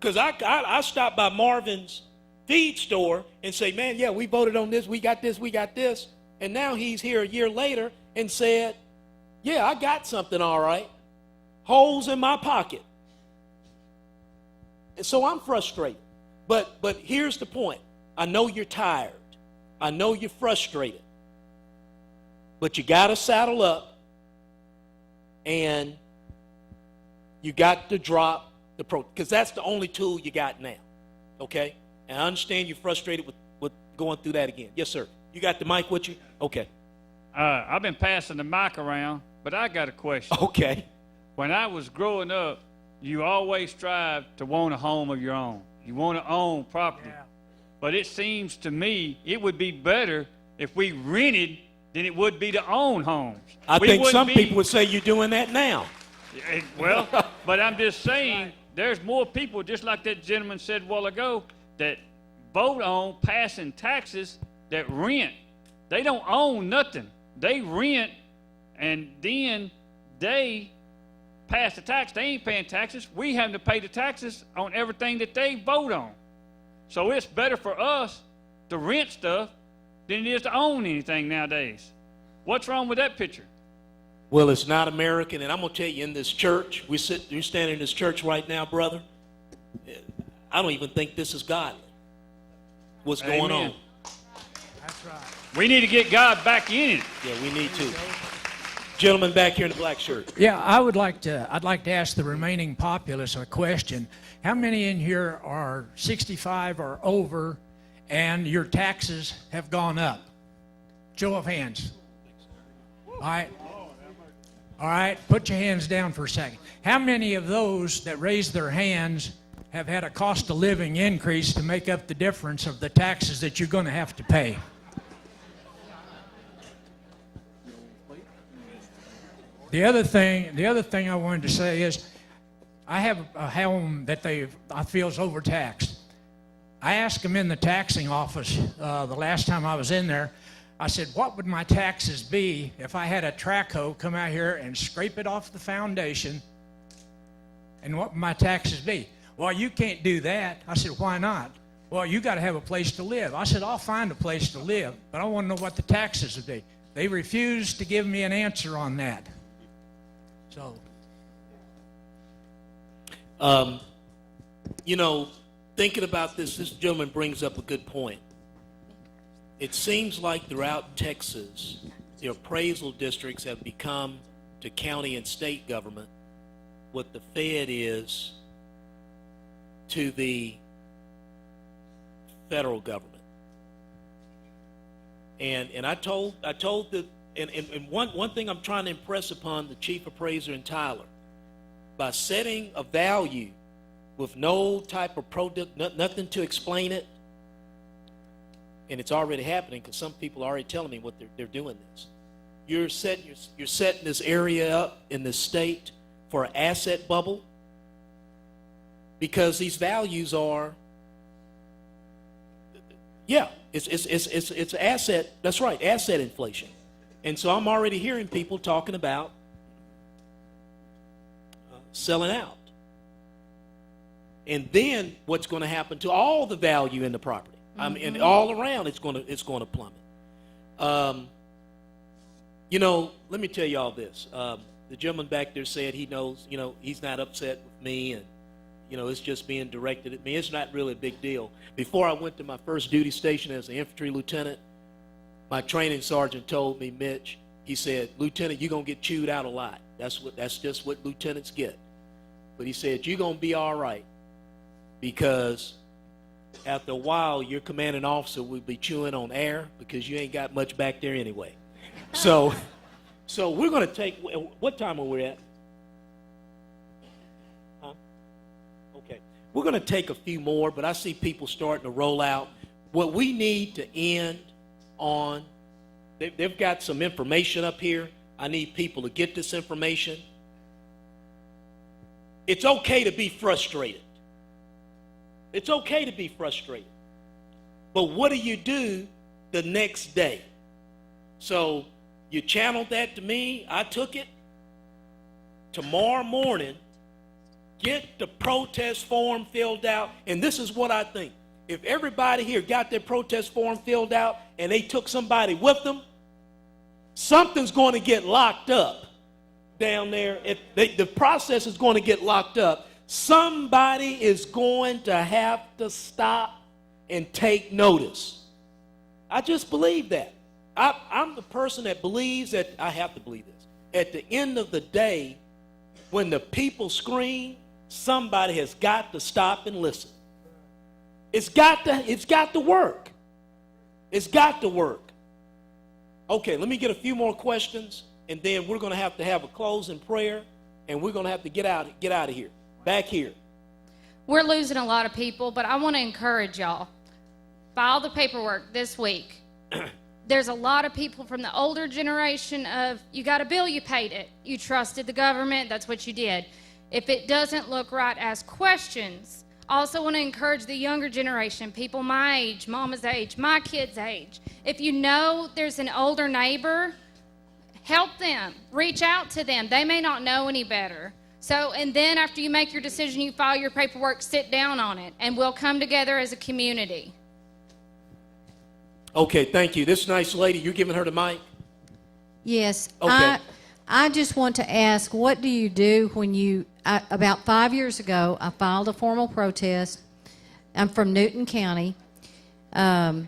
because I stopped by Marvin's feed store and say, man, yeah, we voted on this, we got this. And now he's here a year later and said, yeah, I got something all right. Holes in my pocket. And so I'm frustrated. But here's the point. I know you're tired. I know you're frustrated. But you got to saddle up and you got to drop the because that's the only tool you got now. Okay? And I understand you're frustrated with going through that again. Yes, sir. You got the mic with you? Okay. I've been passing the mic around, but I got a question. Okay. When I was growing up, you always strive to want a home of your own. You want to own property. Yeah. But it seems to me it would be better if we rented than it would be to own homes. I think some people would say you're doing that now. Well, but I'm just saying there's more people, just like that gentleman said a while ago, that vote on passing taxes that rent. They don't own nothing. They rent, and then they pass the tax. They ain't paying taxes. We have to pay the taxes on everything that they vote on. So it's better for us to rent stuff than it is to own anything nowadays. What's wrong with that picture? Well, it's not American, and I'm going to tell you, in this church, you're standing in this church right now, brother, I don't even think this is godly. What's going on? That's right. We need to get God back in it. Yeah, we need to. Gentleman back here in the black shirt. Yeah, I'd like to ask the remaining populace a question. How many in here are 65 or over and your taxes have gone up? Show of hands. All right, put your hands down for a second. How many of those that raised their hands have had a cost of living increase to make up the difference of the taxes that you're going to have to pay? The other thing I wanted to say is, I have a home that I feel is overtaxed. I asked them in the taxing office the last time I was in there. I said, what would my taxes be if I had a track hoe come out here and scrape it off the foundation? And what would my taxes be? Well, you can't do that. I said, why not? Well, you got to have a place to live. I said, I'll find a place to live, but I want to know what the taxes would be. They refused to give me an answer on that. So, you know, thinking about this gentleman brings up a good point. It seems like throughout Texas, the appraisal districts have become to county and state government what the Fed is to the federal government. And I told the and one thing I'm trying to impress upon the chief appraiser in Tyler, by setting a value with no type of product, nothing to explain it, and it's already happening because some people are already telling me what they're doing this. You're setting this area up in this state for an asset bubble because these values are, yeah, it's asset. That's right, asset inflation. And so I'm already hearing people talking about selling out. And then what's going to happen to all the value in the property? I mean, and all around it's going to plummet. You know, let me tell you all this. The gentleman back there said he knows, you know, he's not upset with me, and you know, it's just being directed at me. It's not really a big deal. Before I went to my first duty station as an infantry lieutenant, My training sergeant told me, Mitch, he said, Lieutenant, you're going to get chewed out a lot. That's just what lieutenants get. But he said, you're going to be all right, because after a while, your commanding officer will be chewing on air because you ain't got much back there anyway. So we're going to take, what time are we at? Huh? Okay. We're going to take a few more, but I see people starting to roll out. What we need to end on, they've got some information up here. I need people to get this information. It's okay to be frustrated. It's okay to be frustrated. But what do you do the next day? So you channeled that to me. I took it. Tomorrow morning, get the protest form filled out. And this is what I think. If everybody here got their protest form filled out and they took somebody with them, something's going to get locked up down there. The process is going to get locked up. Somebody is going to have to stop and take notice. I just believe that. I'm the person that believes that I have to believe this. At the end of the day, when the people scream, somebody has got to stop and listen. It's got to work. It's got to work. Okay, let me get a few more questions, and then we're going to have a closing prayer, and we're going to have to get out of here. Back here. We're losing a lot of people, but I want to encourage y'all. File the paperwork this week. There's a lot of people from the older generation of, you got a bill, you paid it. You trusted the government, that's what you did. If it doesn't look right, ask questions. I also want to encourage the younger generation, people my age, mama's age, my kid's age. If you know there's an older neighbor, help them. Reach out to them. They may not know any better. So, and then after you make your decision, you file your paperwork, sit down on it, and we'll come together as a community. Okay, thank you. This nice lady, you're giving her the mic? Yes. Okay. I just want to ask, what do you do when you, about 5 years ago, I filed a formal protest. I'm from Newton County. I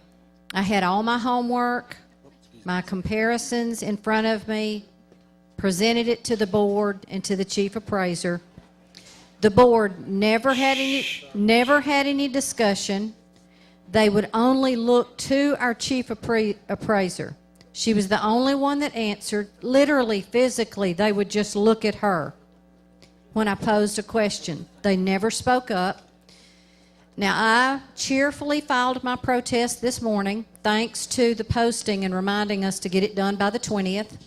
had all my homework, my comparisons in front of me, presented it to the board and to the chief appraiser. The board never had any discussion. They would only look to our chief appraiser. She was the only one that answered. Literally, physically, they would just look at her when I posed a question. They never spoke up. Now, I cheerfully filed my protest this morning, thanks to the posting and reminding us to get it done by the 20th.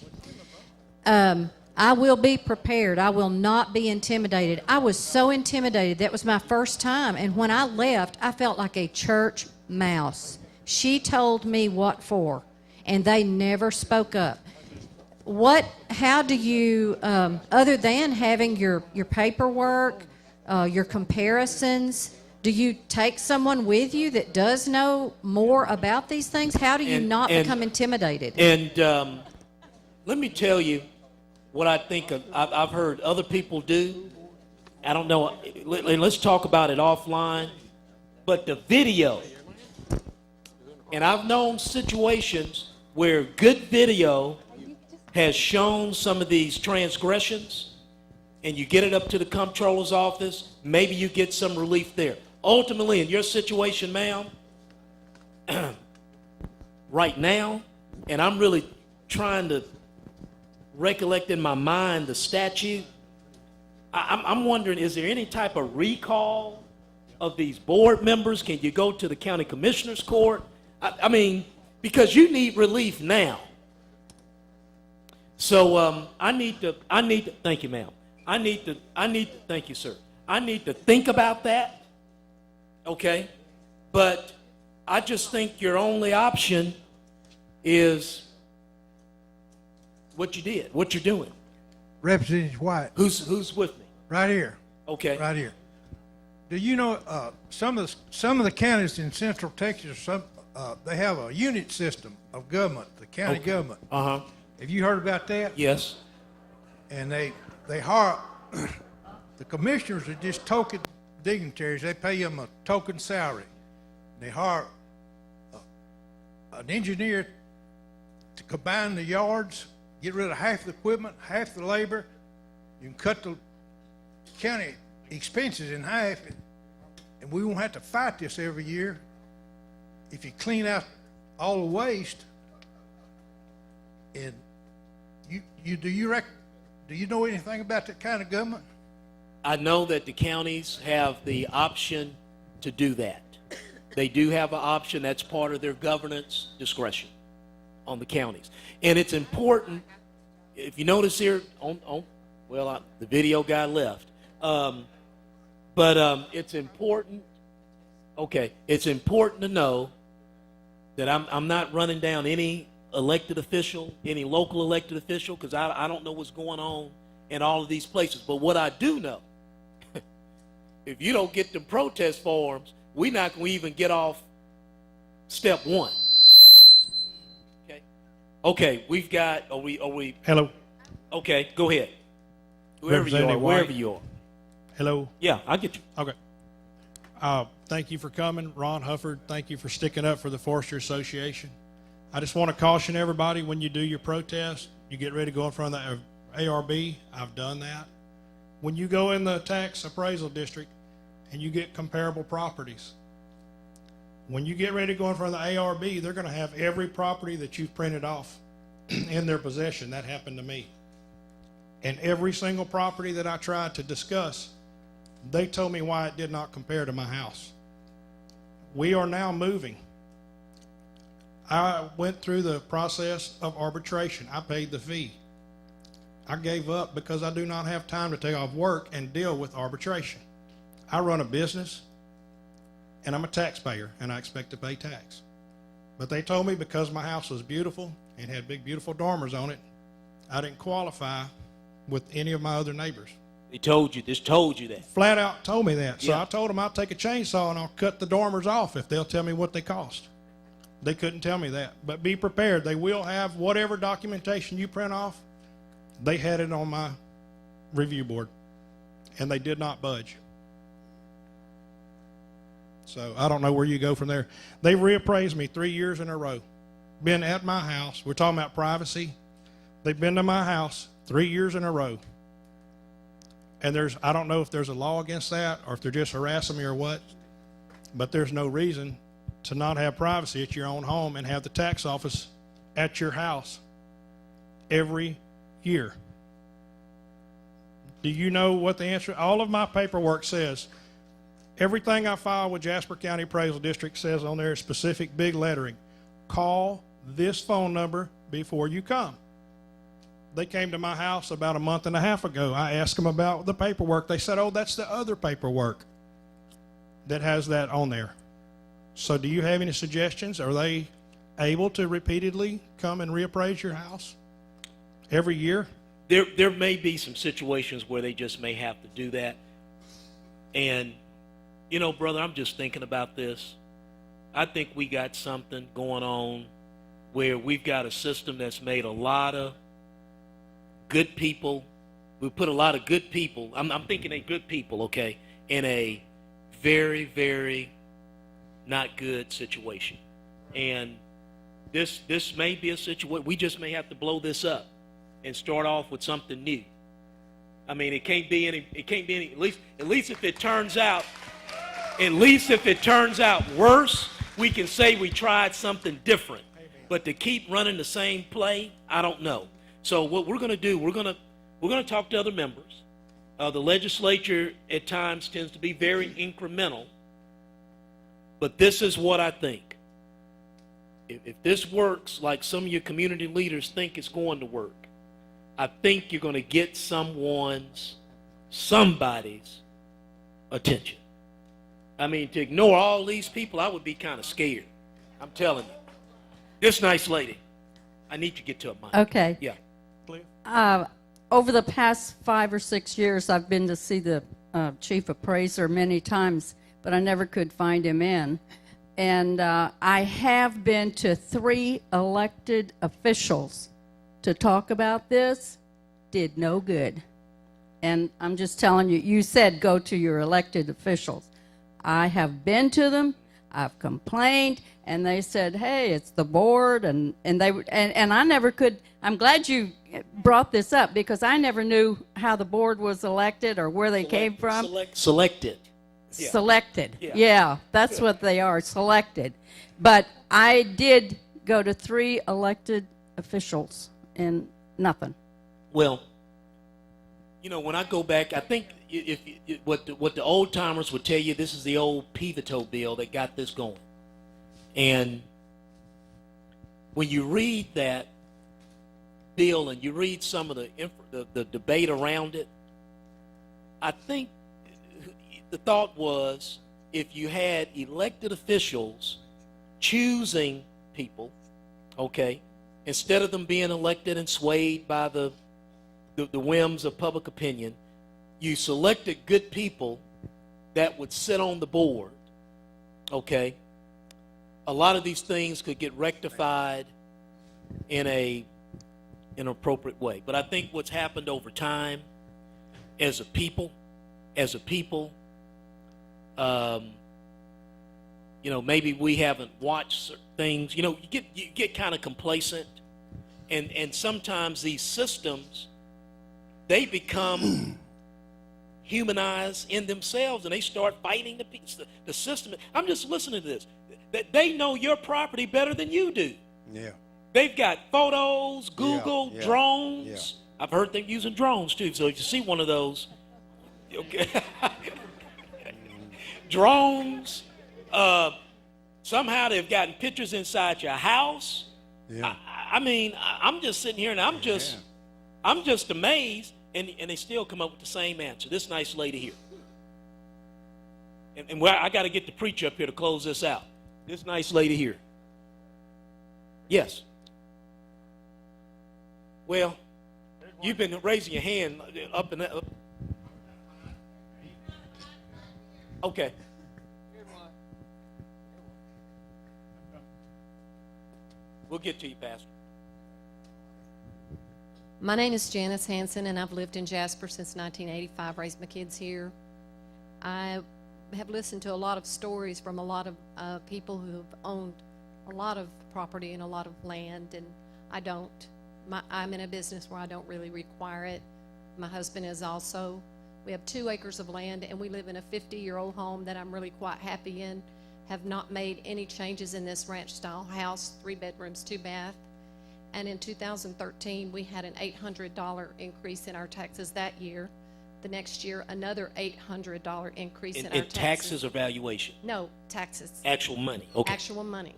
I will be prepared. I will not be intimidated. I was so intimidated. That was my first time. And when I left, I felt like a church mouse. She told me what for, and they never spoke up. How do you, other than having your paperwork, your comparisons, do you take someone with you that does know more about these things? How do you not become intimidated? And let me tell you what I think I've heard other people do. I don't know. Let's talk about it offline. But the video, and I've known situations where good video has shown some of these transgressions, and you get it up to the comptroller's office, maybe you get some relief there. Ultimately, in your situation, ma'am, right now, and I'm really trying to recollect in my mind the statute, I'm wondering, is there any type of recall of these board members? Can you go to the county commissioner's court? I mean, because you need relief now. So I need to, thank you, ma'am. Thank you, sir. I need to think about that, okay? But I just think your only option is what you did, what you're doing. Representative White. Who's with me? Right here. Okay. Right here. Do you know some of the counties in Central Texas? They have a unit system of government, the county government. Uh-huh. Have you heard about that? Yes. And they hire the commissioners are just token dignitaries. They pay them a token salary. They hire an engineer to combine the yards, get rid of half the equipment, half the labor. You can cut the county expenses in half, and we won't have to fight this every year. If you clean out all the waste, and do you know anything about that kind of government? I know that the counties have the option to do that. They do have an option. That's part of their governance discretion on the counties. And it's important, if you notice here, the video guy left. But it's important, it's important to know that I'm not running down any elected official, any local elected official, because I don't know what's going on in all of these places. But what I do know, if you don't get them protest forms, we're not going to even get off step one. Okay, we've got, are we? Hello. Okay, go ahead. Wherever you are. Hello. Yeah, I get you. Okay. Thank you for coming. Ron Hufford, thank you for sticking up for the Forestry Association. I just want to caution everybody, when you do your protest, you get ready to go in front of the ARB. I've done that. When you go in the tax appraisal district and you get comparable properties, when you get ready to go in front of the ARB, they're going to have every property that you've printed off in their possession. That happened to me. And every single property that I tried to discuss, they told me why it did not compare to my house. We are now moving. I went through the process of arbitration. I paid the fee. I gave up because I do not have time to take off work and deal with arbitration. I run a business, and I'm a taxpayer, and I expect to pay tax. But they told me because my house was beautiful and had big, beautiful dormers on it, I didn't qualify with any of my other neighbors. They told you that. Flat out told me that. So Yeah. I told them I'll take a chainsaw and I'll cut the dormers off if they'll tell me what they cost. They couldn't tell me that. But be prepared. They will have whatever documentation you print off. They had it on my review board, and they did not budge. So I don't know where you go from there. They've reappraised me 3 years in a row. Been at my house. We're talking about privacy. They've been to my house 3 years in a row. And I don't know if there's a law against that or if they're just harassing me or what, but there's no reason to not have privacy at your own home and have the tax office at your house every year. Do you know what the answer? All of my paperwork says, everything I file with Jasper County Appraisal District says on there specific big lettering, call this phone number before you come. They came to my house about a month and a half ago. I asked them about the paperwork. They said, oh, that's the other paperwork that has that on there. So do you have any suggestions? Are they able to repeatedly come and reappraise your house every year? There may be some situations where they just may have to do that. And, you know, brother, I'm just thinking about this. I think we got something going on where we've got a system that's made a lot of good people. We put a lot of good people, I'm thinking a good people, okay, in a very, very not good situation. And this may be a situation, we just may have to blow this up and start off with something new. I mean, it can't be any, at least if it turns out worse, we can say we tried something different. But to keep running the same play, I don't know. So what we're going to do, we're going to talk to other members. The legislature at times tends to be very incremental. But this is what I think. If this works like some of your community leaders think it's going to work, I think you're going to get somebody's attention. I mean, to ignore all these people, I would be kind of scared. I'm telling you. This nice lady, I need you to get to a mic. Okay. Yeah. Over the past 5 or 6 years, I've been to see the chief appraiser many times, but I never could find him in. And I have been to 3 elected officials to talk about this. Did no good. And I'm just telling you, you said go to your elected officials. I have been to them. I've complained, and they said, hey, it's the board, and I never could. I'm glad you brought this up, because I never knew how the board was elected or where they came from. Selected. Yeah. Selected. Yeah. Yeah, that's what they are, selected. But I did go to 3 elected officials and nothing. Well, when I go back, I think what the old timers would tell you, this is the old Pivotal bill that got this going. And when you read that bill and you read some of the debate around it, I think the thought was, if you had elected officials choosing people, okay, instead of them being elected and swayed by the whims of public opinion, you selected good people that would sit on the board, okay, a lot of these things could get rectified in an appropriate way. But I think what's happened over time as a people, maybe we haven't watched certain things. You get kind of complacent, and sometimes these systems, they become humanized in themselves, and they start fighting the system. I'm just listening to this. That they know your property better than you do. Yeah. They've got photos, Google, Yeah. drones. Yeah. I've heard them using drones too. So if you see one of those, okay. Drones. Somehow they've gotten pictures inside your house. Yeah. I'm just sitting here and I'm just amazed, and they still come up with the same answer. This nice lady here. And I got to get the preacher up here to close this out. This nice lady here. Yes. Well, you've been raising your hand up and up. Okay. We'll get to you, Pastor. My name is Janice Hanson, and I've lived in Jasper since 1985, raised my kids here. I have listened to a lot of stories from a lot of people who have owned a lot of property and a lot of land, and I don't. I'm in a business where I don't really require it. My husband is also. We have 2 acres of land, and we live in a 50-year-old home that I'm really quite happy in. Have not made any changes in this ranch-style house, 3 bedrooms, 2 bath. And in 2013, we had an $800 increase in our taxes that year. The next year, another $800 increase in our taxes. In taxes or valuation? No, taxes. Actual money. Okay. Actual money.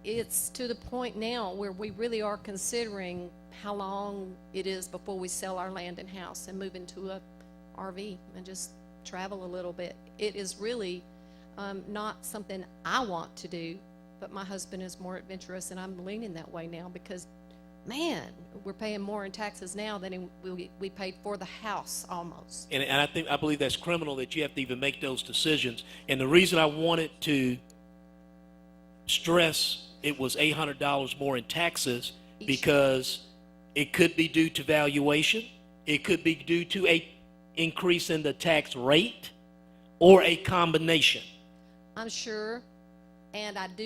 It's to the point now where we really are considering how long it is before we sell our land and house and move into a RV and just travel a little bit. It is really not something I want to do, but my husband is more adventurous, and I'm leaning that way now because, man, we're paying more in taxes now than we paid for the house almost. And I believe that's criminal that you have to even make those decisions. And the reason I wanted to stress it was $800 more in taxes because it could be due to valuation, it could be due to a increase in the tax rate, or a combination. I'm sure, and I do